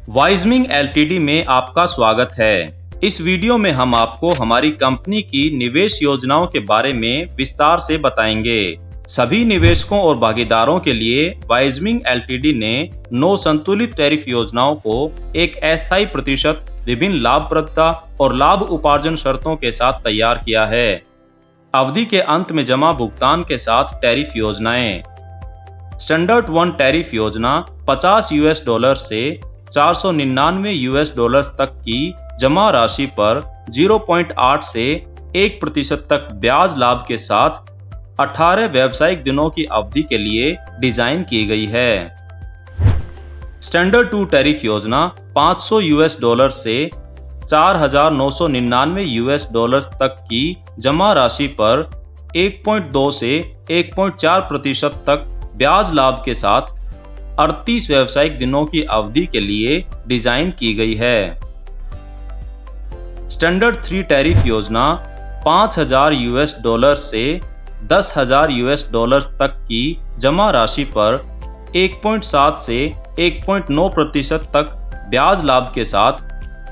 वाइजमिंग LTD में आपका स्वागत है। इस वीडियो में हम आपको हमारी कंपनी की निवेश योजनाओं के बारे में विस्तार से बताएंगे। सभी निवेशकों और भागीदारों के लिए वाइजमिंग एलटीडी ने 9 संतुलित टैरिफ योजनाओं को एक अस्थायी प्रतिशत विभिन्न लाभप्रदता और लाभ उपार्जन शर्तों के साथ तैयार किया है। अवधि के अंत में जमा भुगतान के साथ टैरिफ योजनाएं। स्टैंडर्ड 1 टैरिफ योजना $50 से $499 तक की जमा राशि पर 0.8 से 1% तक ब्याज लाभ के साथ 18 व्यावसायिक दिनों की अवधि के लिए डिजाइन की गई है। स्टैंडर्ड 2 टैरिफ योजना $500 से $4,999 तक की जमा राशि पर 1.2 से 1.4% तक ब्याज लाभ के साथ 38 व्यावसायिक दिनों की अवधि के लिए डिजाइन की गई है। स्टैंडर्ड 3 टैरिफ योजना $5,000 से $10,000 तक की जमा राशि पर 1.7 से 1.9% तक ब्याज लाभ के साथ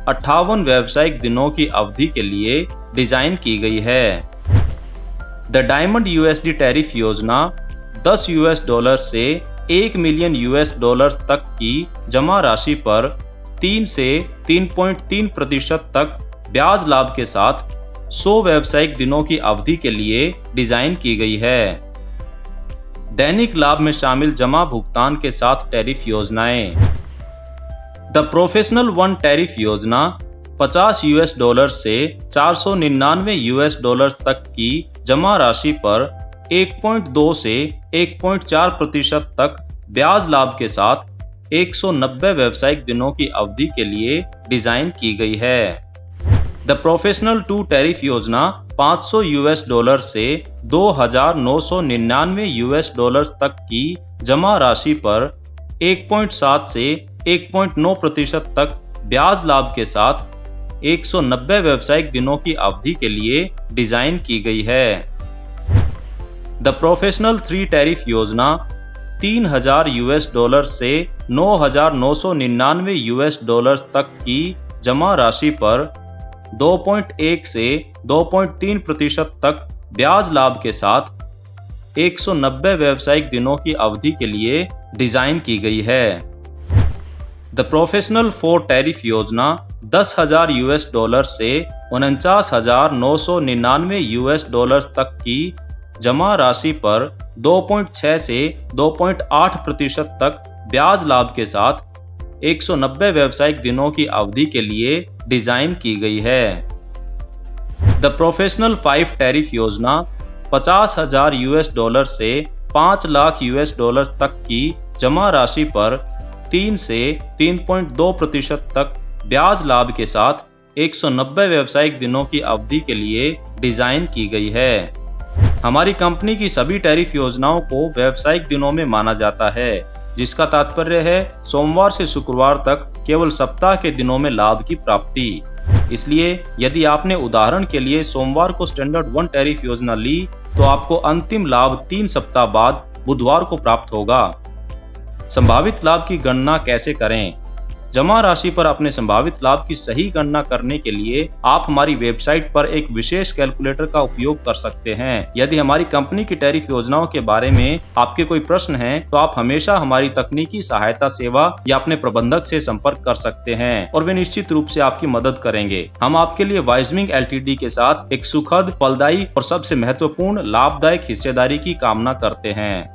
58 व्यावसायिक दिनों की अवधि के लिए डिजाइन की गई है। द डायमंड USD टैरिफ योजना $10 से $1 मिलियन तक की जमा राशि पर 3 से 3.3% तक ब्याज लाभ के साथ 100 व्यावसायिक दिनों की अवधि के लिए डिजाइन की गई है। दैनिक लाभ में शामिल जमा भुगतान के साथ टैरिफ योजनाएं। द प्रोफेशनल 1 टैरिफ योजना $50 से $499 तक की जमा राशि पर 1.2 से 1.4% तक ब्याज लाभ के साथ 190 व्यावसायिक दिनों की अवधि के लिए डिजाइन की गई है। द प्रोफेशनल 2 टैरिफ योजना $500 से $2,999 तक की जमा राशि पर 1.7 से 1.9% तक ब्याज लाभ के साथ 190 व्यावसायिक दिनों की अवधि के लिए डिजाइन की गई है। द प्रोफेशनल 3 टैरिफ योजना $3,000 से $9,999 तक की जमा राशि पर 2.1 से 2.3% तक ब्याज लाभ के साथ 190 व्यावसायिक दिनों की अवधि के लिए डिजाइन की गई है। द प्रोफेशनल 4 टैरिफ योजना $10,000 से $49,999 तक की जमा राशि पर 2.6 से 2.8% तक ब्याज लाभ के साथ 190 व्यावसायिक दिनों की अवधि के लिए डिजाइन की गई है। द प्रोफेशनल 5 टैरिफ योजना $50,000 से $5,00,000 तक की जमा राशि पर 3 से 3.2% तक ब्याज लाभ के साथ 190 व्यावसायिक दिनों की अवधि के लिए डिजाइन की गई है। हमारी कंपनी की सभी टैरिफ योजनाओं को व्यावसायिक दिनों में माना जाता है, जिसका तात्पर्य है सोमवार से शुक्रवार तक केवल सप्ताह के दिनों में लाभ की प्राप्ति। इसलिए यदि आपने उदाहरण के लिए सोमवार को स्टैंडर्ड 1 टैरिफ योजना ली तो आपको अंतिम लाभ 3 सप्ताह बाद बुधवार को प्राप्त होगा। संभावित लाभ की गणना कैसे करें? जमा राशि पर अपने संभावित लाभ की सही गणना करने के लिए आप हमारी वेबसाइट पर एक विशेष कैलकुलेटर का उपयोग कर सकते हैं। यदि हमारी कंपनी की टैरिफ योजनाओं के बारे में आपके कोई प्रश्न हैं, तो आप हमेशा हमारी तकनीकी सहायता सेवा या अपने प्रबंधक से संपर्क कर सकते हैं और वे निश्चित रूप से आपकी मदद करेंगे। हम आपके लिए वाइजमिंग एलटीडी के साथ एक सुखद, फलदायी और सबसे महत्वपूर्ण लाभदायक हिस्सेदारी की कामना करते हैं।